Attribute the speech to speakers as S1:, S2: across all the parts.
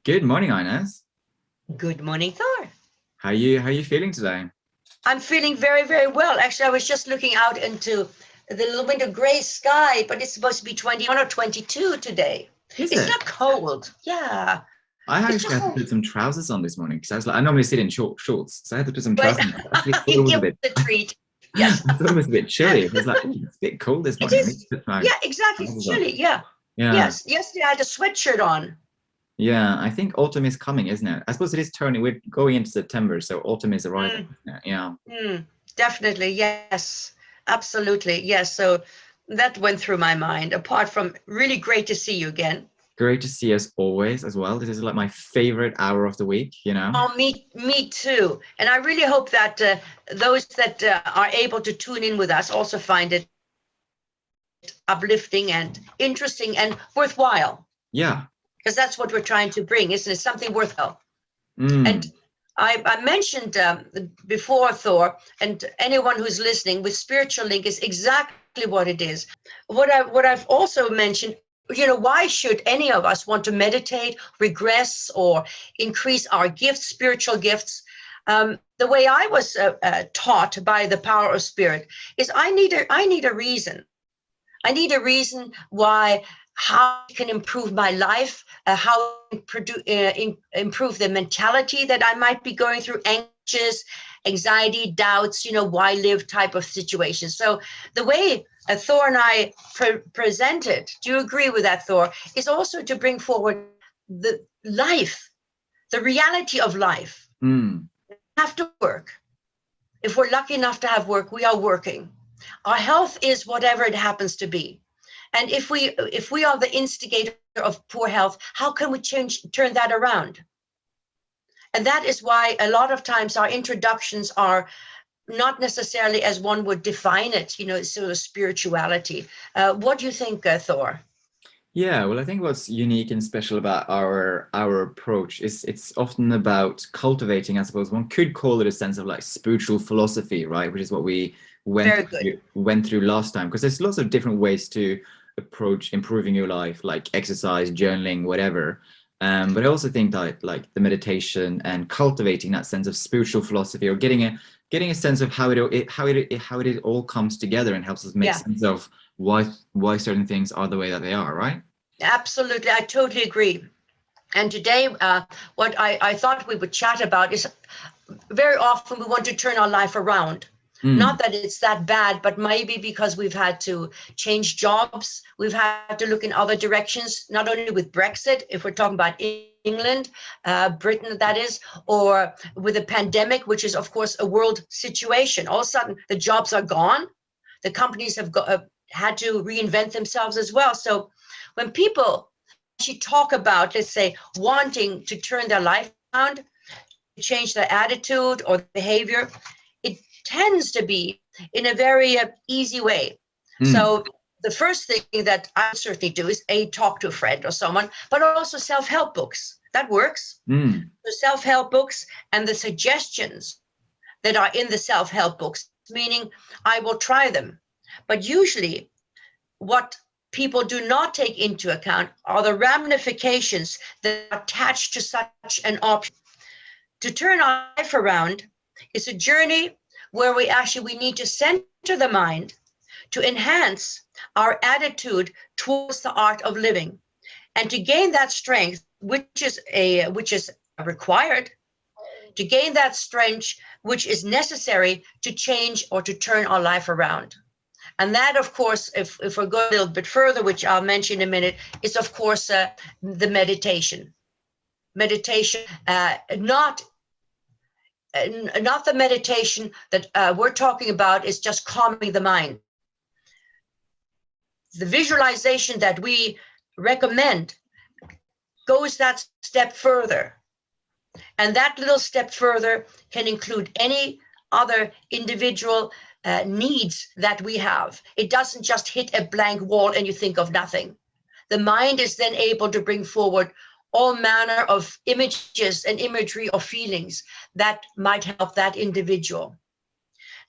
S1: Good morning, Ines.
S2: Good morning, Thor.
S1: How you feeling today?
S2: I'm feeling very, very well. Actually, I was just looking out into the little winter gray sky, but it's supposed to be 21 or 22 today.
S1: Is
S2: It's
S1: it?
S2: not cold. Yeah.
S1: I
S2: It's
S1: actually
S2: just
S1: had to put some trousers on this morning because I normally sit in shorts, so I had to put some
S2: right.
S1: trousers on. I actually thought it was a
S2: Give
S1: bit.
S2: the treat.
S1: I
S2: Yes.
S1: thought it was a bit chilly. I was like, "Ooh, it's a bit cold this
S2: It
S1: morning. I need to
S2: is.
S1: put my
S2: Yeah, exactly. It's
S1: trousers on."
S2: chilly. Yeah.
S1: Yeah,
S2: Yes. Yesterday I had a sweatshirt on.
S1: yeah. I think autumn is coming, isn't it? I suppose it is turning. We're going into September, so autumn is arriving,
S2: Mm,
S1: isn't it? Yeah.
S2: definitely. Yes. Absolutely. Yes. So that went through my mind. Apart from really great to see you again.
S1: Great to see us always as well. This is like my favorite hour of the week.
S2: Oh, me too. And I really hope that those that are able to tune in with us also find it uplifting and interesting and worthwhile,
S1: Yeah.
S2: because that's what we're trying to bring, isn't it? Something worthwhile. And
S1: Mm.
S2: I mentioned before, Thor, and anyone who's listening, with spiritual link is exactly what it is. What I've also mentioned, why should any of us want to meditate, regress, or increase our gifts, spiritual gifts? The way I was taught by the power of spirit is I need a reason. I need a reason why, how it can improve my life, how it improve the mentality that I might be going through, anxious, anxiety, doubts, why live type of situations. So the way Thor and I presented, do you agree with that, Thor, is also to bring forward the life, the reality of life.
S1: Mm.
S2: We have to work. If we're lucky enough to have work, we are working. Our health is whatever it happens to be. And if we are the instigator of poor health, how can we turn that around? And that is why a lot of times our introductions are not necessarily as one would define it, sort of spirituality. What do you think, Thor?
S1: Yeah, well, I think what's unique and special about our approach is it's often about cultivating, I suppose one could call it a sense of like spiritual philosophy, right? Which is what we
S2: Very good.
S1: went through last time. Because there's lots of different ways to approach improving your life, like exercise, journaling, whatever. But I also think that like the meditation and cultivating that sense of spiritual philosophy, or getting a sense of how it all comes together and helps us make
S2: Yeah,
S1: sense of why certain things are the way that they are, right?
S2: absolutely. I totally agree. And today, what I thought we would chat about is very often we want to turn our life around.
S1: Mm.
S2: Not that it's that bad, but maybe because we've had to change jobs, we've had to look in other directions, not only with Brexit, if we're talking about England, Britain, that is, or with the pandemic, which is, of course, a world situation. All of a sudden, the jobs are gone. The companies have had to reinvent themselves as well. So when people actually talk about, let's say, wanting to turn their life around, change their attitude or behavior, it tends to be in a very easy way.
S1: Mm.
S2: So the first thing that I certainly do is talk to a friend or someone, but also self-help books. That works.
S1: Mm.
S2: The self-help books and the suggestions that are in the self-help books, meaning I will try them. But usually what people do not take into account are the ramifications that are attached to such an option. To turn our life around is a journey where we need to center the mind to enhance our attitude towards the art of living, and to gain that strength, which is required, to gain that strength which is necessary to change or to turn our life around. And that, of course, if we go a little bit further, which I'll mention in a minute, is of course the meditation. Meditation, not the meditation that we're talking about is just calming the mind. The visualization that we recommend goes that step further. And that little step further can include any other individual needs that we have. It doesn't just hit a blank wall and you think of nothing. The mind is then able to bring forward all manner of images and imagery or feelings that might help that individual.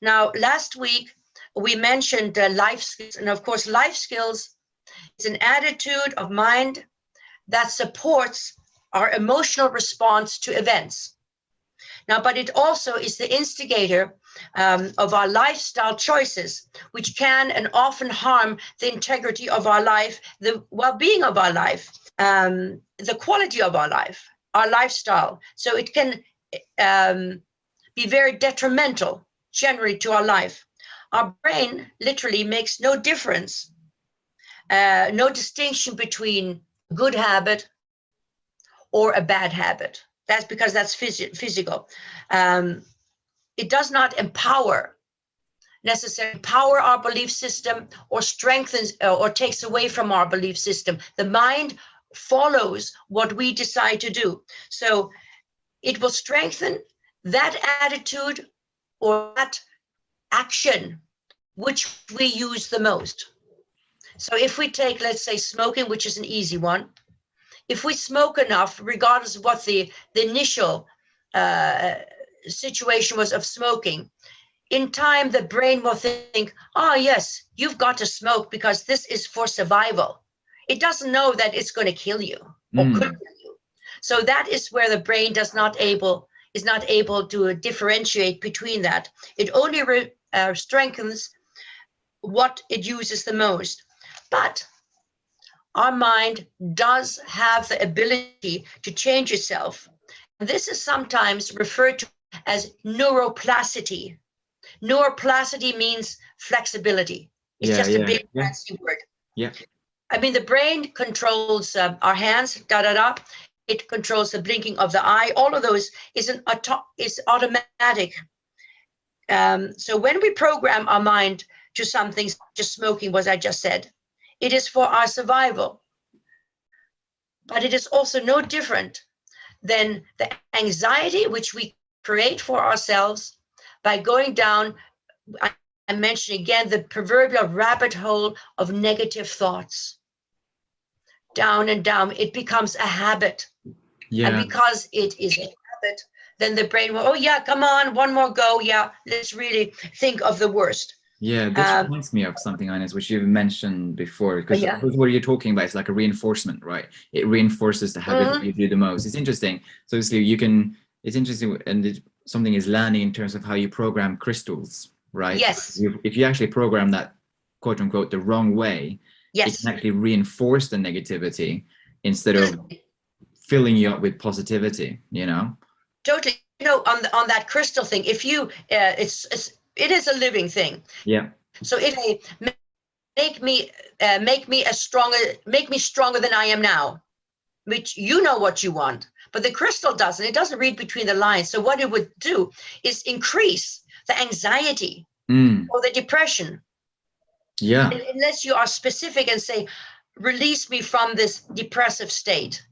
S2: Now, last week, we mentioned life skills. And of course, life skills is an attitude of mind that supports our emotional response to events. Now, but it also is the instigator of our lifestyle choices, which can and often harm the integrity of our life, the well-being of our life, the quality of our life, our lifestyle. So it can be very detrimental generally to our life. Our brain literally makes no difference, no distinction between a good habit or a bad habit. That's because that's physical. It does not necessarily empower our belief system or strengthens or takes away from our belief system. The mind follows what we decide to do. So it will strengthen that attitude or that action which we use the most. So if we take, let's say, smoking, which is an easy one, if we smoke enough, regardless of what the initial situation was of smoking, in time, the brain will think, oh, yes, you've got to smoke because this is for survival. It doesn't know that it's going to kill you or could kill you. So that is where the brain is not able to differentiate between that. It only strengthens what it uses the most. But our mind does have the ability to change itself. And this is sometimes referred to as neuroplasticity. Neuroplasticity means flexibility. It's just a big fancy word.
S1: Yeah.
S2: I mean, the brain controls our hands, It controls the blinking of the eye. All of those is automatic. So when we program our mind to something, just smoking, what I just said, it is for our survival. But it is also no different than the anxiety which we create for ourselves by going down, I mention again, the proverbial rabbit hole of negative thoughts. Down and down, it becomes a habit. Yeah. And because it is a habit, then the brain will, oh yeah, come on, one more go. Yeah, let's really think of the worst.
S1: Yeah, this reminds me of something, Ines, which you've mentioned before, because what you're talking about is like a reinforcement, right? It reinforces the habit that you do the most. It's interesting. So obviously it's interesting, and something is landing in terms of how you program crystals, right?
S2: Yes.
S1: If you actually program that, quote unquote, the wrong way, it can actually reinforce the negativity instead of filling you up with positivity, you know?
S2: Totally. You know, on that crystal thing, if you, it is a living thing.
S1: Yeah.
S2: So it make me stronger than I am now, which you know what you want, but the crystal doesn't. It doesn't read between the lines. So what it would do is increase the anxiety or the depression.
S1: Yeah.
S2: Unless you are specific and say, release me from this depressive state.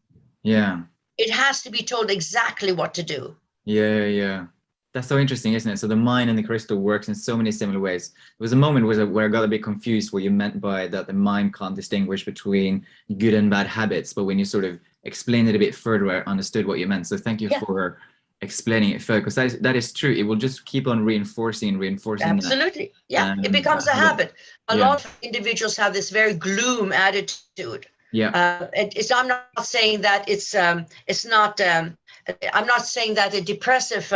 S1: Yeah.
S2: It has to be told exactly what to do.
S1: Yeah. That's so interesting, isn't it? So the mind and the crystal works in so many similar ways. There was a moment where I got a bit confused what you meant by that the mind can't distinguish between good and bad habits, but when you sort of explained it a bit further, I understood what you meant. So thank you for explaining it further, because that is true. It will just keep on reinforcing.
S2: Absolutely. Yeah, it becomes a habit. A lot of individuals have this very gloom attitude.
S1: Yeah.
S2: I'm not saying that I'm not saying that a depressive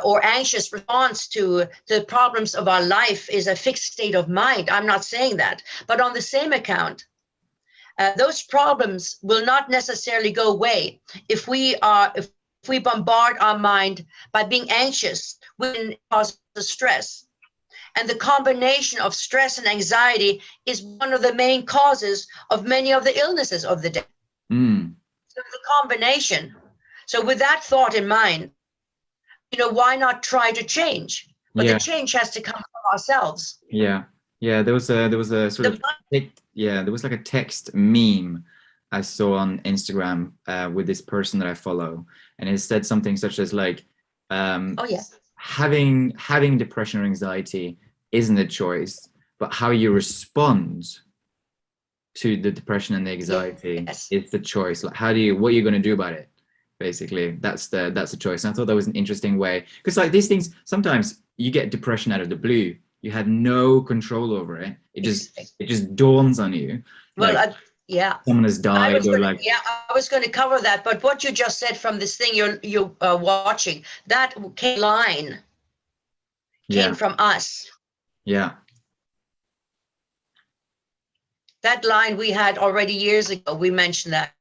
S2: or anxious response to the problems of our life is a fixed state of mind. I'm not saying that. But on the same account, those problems will not necessarily go away if we bombard our mind by being anxious, which causes stress. And the combination of stress and anxiety is one of the main causes of many of the illnesses of the day. So the combination. So with that thought in mind, why not try to change? But the change has to come from ourselves.
S1: Yeah. There was a sort of there was like a text meme I saw on Instagram with this person that I follow, and it said something such as like, having depression or anxiety isn't a choice, but how you respond to the depression and the anxiety is the choice. Like, what are you going to do about it? Basically, that's the choice. And I thought that was an interesting way, because like these things, sometimes you get depression out of the blue. You have no control over it. It just dawns on you.
S2: Well, Yeah.
S1: someone has died or like.
S2: Yeah, I was going to cover that, but what you just said from this thing you're watching, that line came from us.
S1: Yeah.
S2: That line we had already years ago. We mentioned that.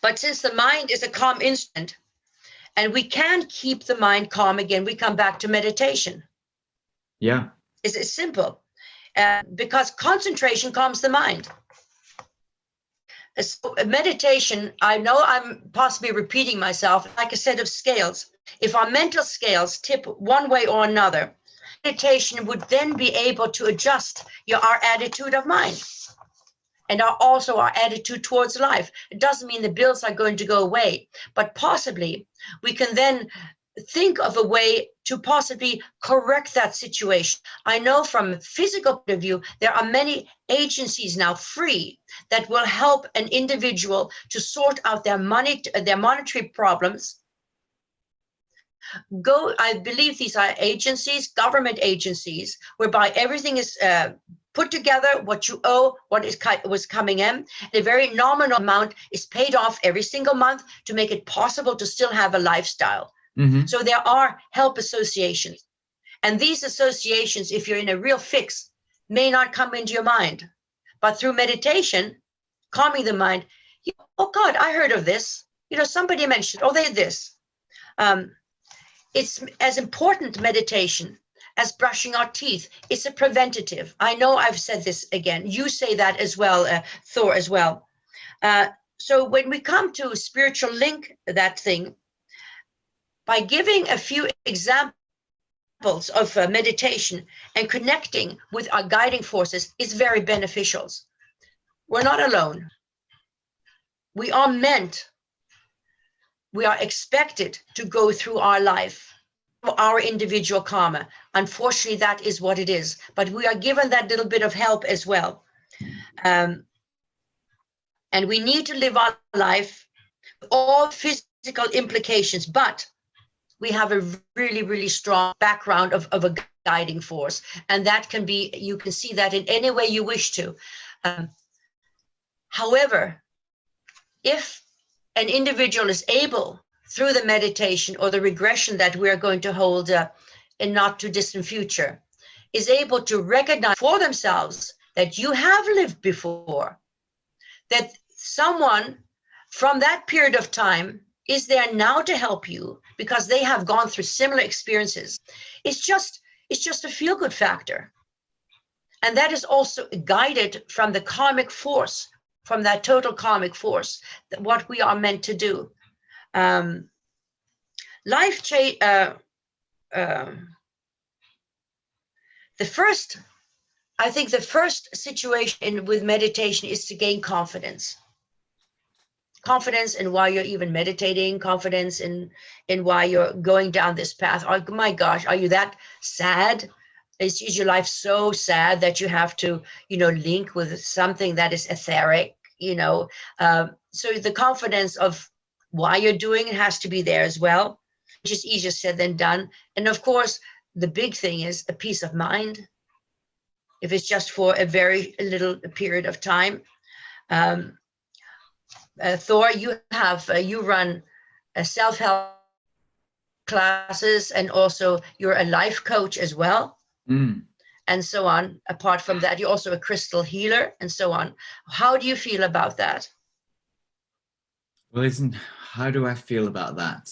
S2: But since the mind is a calm instant, and we can't keep the mind calm again, we come back to meditation.
S1: Yeah.
S2: It's simple, because concentration calms the mind. So meditation, I know I'm possibly repeating myself, like a set of scales. If our mental scales tip one way or another, meditation would then be able to adjust our attitude of mind, and also our attitude towards life. It doesn't mean the bills are going to go away, but possibly we can then think of a way to possibly correct that situation. I know from a physical point of view, there are many agencies now free that will help an individual to sort out their monetary problems. I believe these are agencies, government agencies, whereby everything is put together, what you owe, what was coming in. A very nominal amount is paid off every single month to make it possible to still have a lifestyle. So there are help associations. And these associations, if you're in a real fix, may not come into your mind. But through meditation, calming the mind, oh God, I heard of this. Somebody mentioned, oh, they did this. It's as important meditation as brushing our teeth. It's a preventative. I know I've said this again. You say that as well, Thor, as well. So when we come to spiritual link, that thing, by giving a few examples of meditation and connecting with our guiding forces is very beneficial. We're not alone. We are expected to go through our life, our individual karma. Unfortunately, that is what it is. But we are given that little bit of help as well. And we need to live our life with all physical implications, but we have a really, really strong background of a guiding force. And that can be, you can see that in any way you wish to. However, if an individual is able, through the meditation or the regression that we're going to hold in not too distant future, is able to recognize for themselves that you have lived before, that someone from that period of time is there now to help you because they have gone through similar experiences. It's just a feel-good factor. And that is also guided from the karmic force, from that total karmic force, what we are meant to do. Life change. I think the first situation with meditation is to gain confidence. Confidence in why you're even meditating, confidence in why you're going down this path. Oh my gosh, are you that sad? Is your life so sad that you have to, link with something that is etheric, So the confidence of why you're doing it has to be there as well, which is easier said than done. And of course, the big thing is a peace of mind. If it's just for a very little period of time. Thor, you run self-help classes, and also you're a life coach as well, and so on. Apart from that, you're also a crystal healer, and so on. How do you feel about that?
S1: Well, how do I feel about that?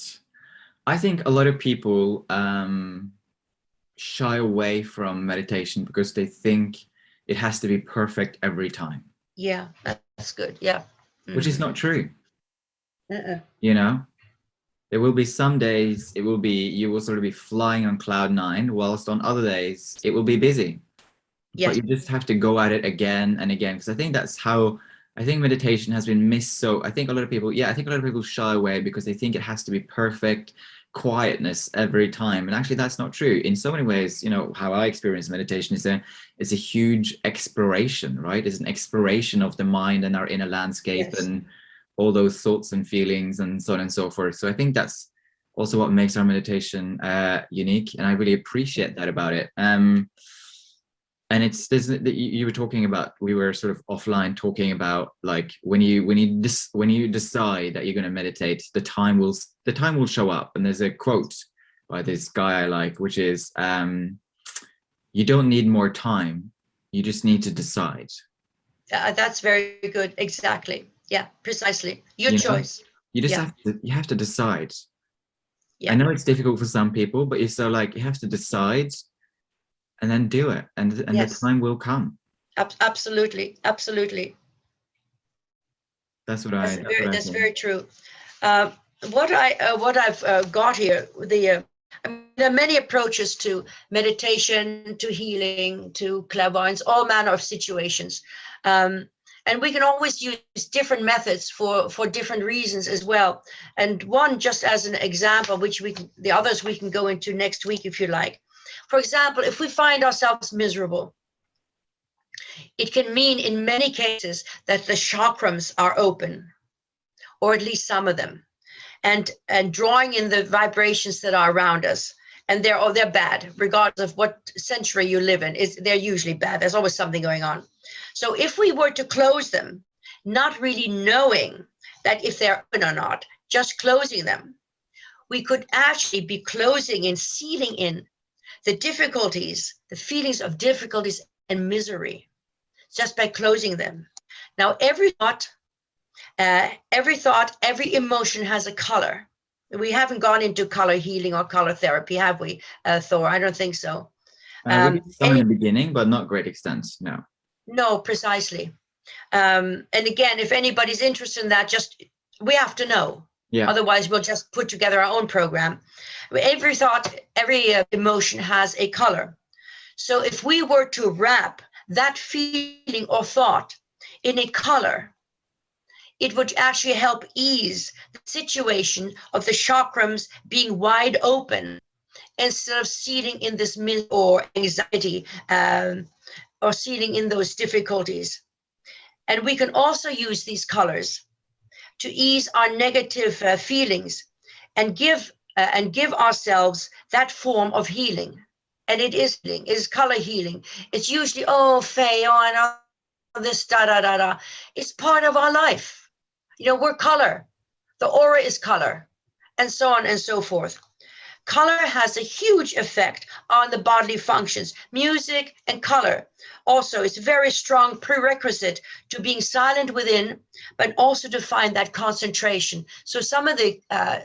S1: I think a lot of people shy away from meditation because they think it has to be perfect every time.
S2: Yeah, that's good. Yeah.
S1: Which is not true. There will be some days you will sort of be flying on cloud 9, whilst on other days it will be busy. Yes. But you just have to go at it again and again, because I think that's how meditation has been missed. So I think a lot of people shy away because they think it has to be perfect quietness every time, and actually that's not true. In so many ways, how I experience meditation is a huge exploration, right? It's an exploration of the mind and our inner landscape. Yes. And all those thoughts and feelings and so on and so forth. So I think that's also what makes our meditation unique, and I really appreciate that about it. And it's this that you were talking about, we were sort of offline talking about, like when you decide that you're going to meditate, the time will show up. And there's a quote by this guy I like, which is, you don't need more time, you just need to decide.
S2: That's very good. Exactly. Yeah, precisely. Your
S1: You know,
S2: choice.
S1: you just
S2: Yeah.
S1: have to decide.
S2: Yeah.
S1: I know it's difficult for some people, but it's so like you have to decide and then do it, and
S2: Yes.
S1: the time will come.
S2: Absolutely. Absolutely.
S1: That's what
S2: That's
S1: think.
S2: very true. What I've got here, I mean, there are many approaches to meditation, to healing, to clairvoyance, all manner of situations. And we can always use different methods for different reasons as well. And one, just as an example, which the others we can go into next week if you like. For example, if we find ourselves miserable, it can mean in many cases that the chakrams are open, or at least some of them, and drawing in the vibrations that are around us. And they're bad, regardless of what century you live in. They're usually bad. There's always something going on. So if we were to close them, not really knowing that if they're open or not, just closing them, we could actually be closing and sealing in the difficulties, the feelings of difficulties and misery, just by closing them. Now, every thought, every emotion has a color. We haven't gone into color healing or color therapy, have we, Thor? I don't think so.
S1: We did some in the beginning, but not great extent, no.
S2: No, precisely. And again, if anybody's interested in that, we have to know. Yeah. Otherwise, we'll just put together our own program. Every thought, every emotion has a color. So if we were to wrap that feeling or thought in a color, it would actually help ease the situation of the chakrams being wide open instead of sealing in this or anxiety or sealing in those difficulties. And we can also use these colors to ease our negative feelings and give ourselves that form of healing. And it is healing. It is color healing. It's usually, Faye, I know this, da. It's part of our life. We're color. The aura is color, and so on and so forth. Color has a huge effect on the bodily functions. Music and color also is a very strong prerequisite to being silent within, but also to find that concentration. So some of the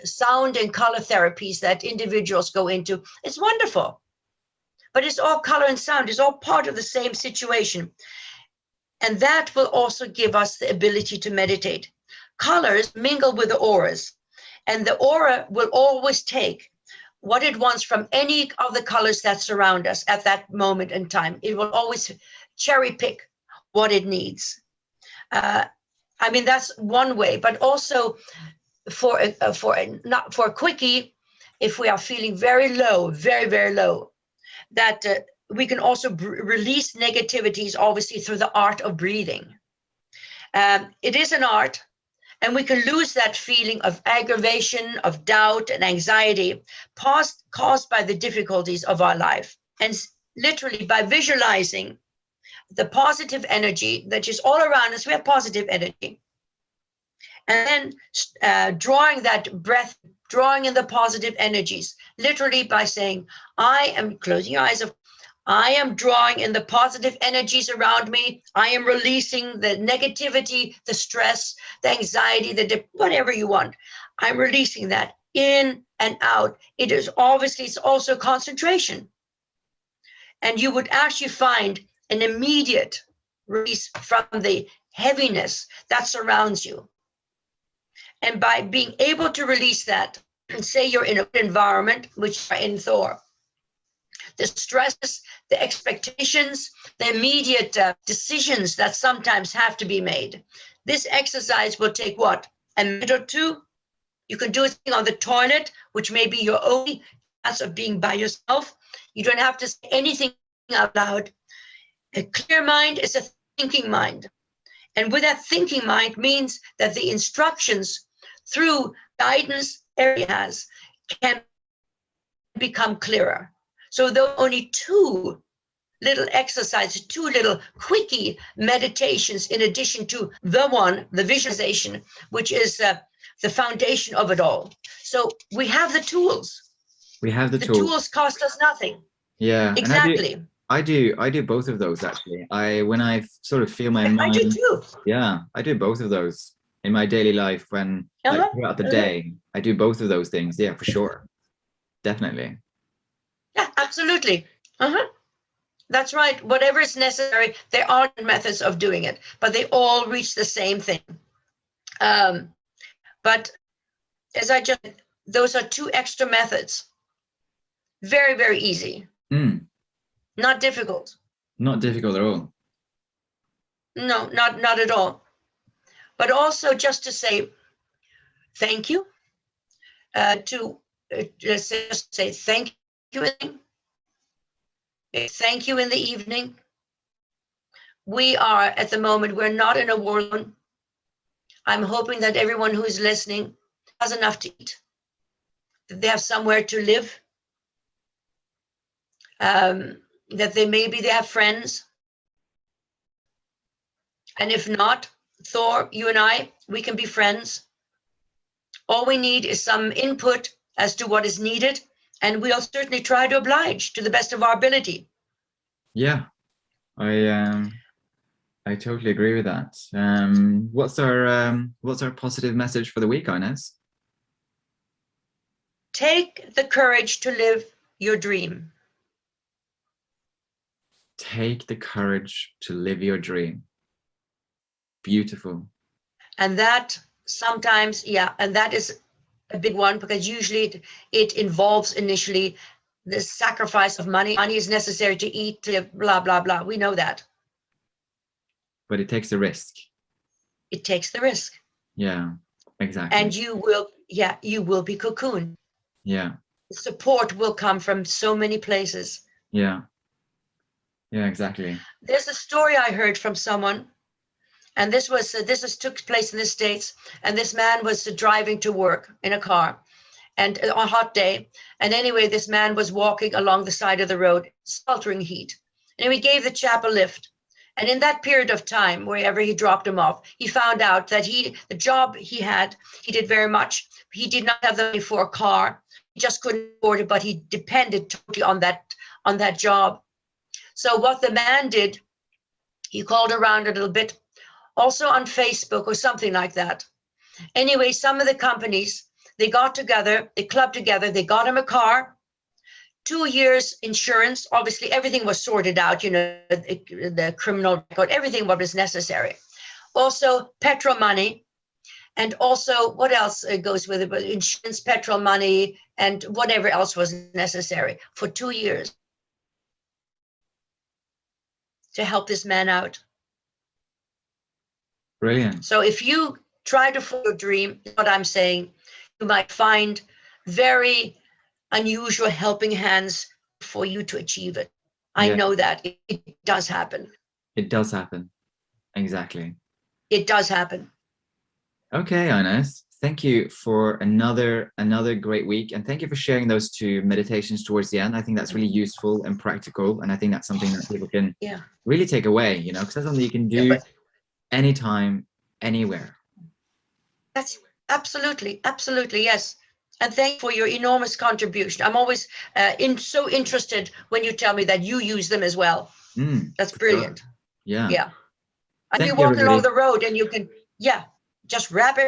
S2: sound and color therapies that individuals go into, it's wonderful, but it's all color and sound. It's all part of the same situation. And that will also give us the ability to meditate. Colors mingle with the auras, and the aura will always take what it wants from any of the colors that surround us at that moment in time. It will always cherry pick what it needs. That's one way, but also for a quickie, if we are feeling very low, very, very low, that we can also release negativities, obviously, through the art of breathing. It is an art. And we can lose that feeling of aggravation, of doubt and anxiety caused by the difficulties of our life. And literally by visualizing the positive energy that is all around us, we have positive energy. And then drawing that breath, drawing in the positive energies, literally by saying, I am closing your eyes, I am drawing in the positive energies around me. I am releasing the negativity, the stress, the anxiety, whatever you want. I'm releasing that in and out. It's also concentration. And you would actually find an immediate release from the heaviness that surrounds you. And by being able to release that, and say you're in an environment, which are in Thor, the stresses, the expectations, the immediate decisions that sometimes have to be made. This exercise will take what? A minute or two? You can do it on the toilet, which may be your only chance of being by yourself. You don't have to say anything out loud. A clear mind is a thinking mind. And with that thinking mind means that the instructions through guidance area has can become clearer. So though only two little exercises, 2 little quickie meditations in addition to the visualization, which is the foundation of it all. So we have the tools.
S1: We have the
S2: The
S1: tools.
S2: tools cost us nothing.
S1: Yeah.
S2: Exactly.
S1: And I do both of those actually. When I sort of feel my
S2: I
S1: mind.
S2: do too.
S1: Yeah, I do both of those in my daily life when like throughout the day. I do both of those things. Yeah, for sure. Definitely.
S2: Yeah, absolutely. That's right. Whatever is necessary, there are methods of doing it, but they all reach the same thing. But as those are 2 extra methods. Very, very easy. Not difficult.
S1: Not difficult at all.
S2: No, not at all. But also just to say thank you, just say thank you. Thank you in the evening. We are at the moment, we're not in a war zone. I'm hoping that everyone who is listening has enough to eat, that they have somewhere to live, that they have friends. And if not, Thor, you and I, we can be friends. All we need is some input as to what is needed, and we'll certainly try to oblige to the best of our ability.
S1: Yeah, I totally agree with that. What's our positive message for the week, Ines?
S2: Take the courage to live your dream.
S1: Take the courage to live your dream. Beautiful.
S2: And that sometimes, and that is a big one, because usually it involves initially the sacrifice of money. Money is necessary to eat, to blah, blah, blah. We know that.
S1: But it takes a risk.
S2: It takes the risk.
S1: Yeah, exactly.
S2: And you will be cocooned.
S1: Yeah.
S2: The support will come from so many places.
S1: Yeah. Yeah, exactly.
S2: There's a story I heard from someone, and this took place in the States, and this man was driving to work in a car, and on a hot day, and anyway, this man was walking along the side of the road, sweltering heat, and we gave the chap a lift. And in that period of time, wherever he dropped him off, he found out that the job he had, he did very much. He did not have the money for a car. He just couldn't afford it, but he depended totally on that job. So what the man did, he called around a little bit, also on Facebook or something like that. Anyway, some of the companies, they got together, they clubbed together, they got him a car, 2 years insurance, obviously everything was sorted out, the criminal record, everything what was necessary. Also petrol money, and also what else goes with it, but insurance, petrol money, and whatever else was necessary for 2 years to help this man out.
S1: Brilliant.
S2: So if you try to follow your dream, what I'm saying, you might find very unusual helping hands for you to achieve it. I know that it does happen.
S1: It does happen. Exactly.
S2: It does happen.
S1: Okay, Ines. Thank you for another great week, and thank you for sharing those 2 meditations towards the end. I think that's really useful and practical, and I think that's something that people can really take away, because that's something you can do anytime, anywhere.
S2: That's absolutely, yes. And thank you for your enormous contribution. I'm always so interested when you tell me that you use them as well. That's brilliant.
S1: Sure. Yeah.
S2: Yeah. And you walk along the road and you can, just wrap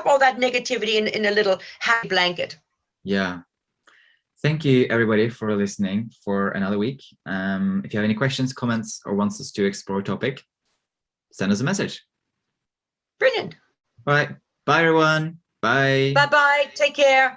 S2: all that negativity in a little happy blanket.
S1: Yeah. Thank you, everybody, for listening for another week. If you have any questions, comments, or wants us to explore a topic, send us a message.
S2: Brilliant.
S1: All right. Bye, everyone. Bye.
S2: Bye-bye. Take care.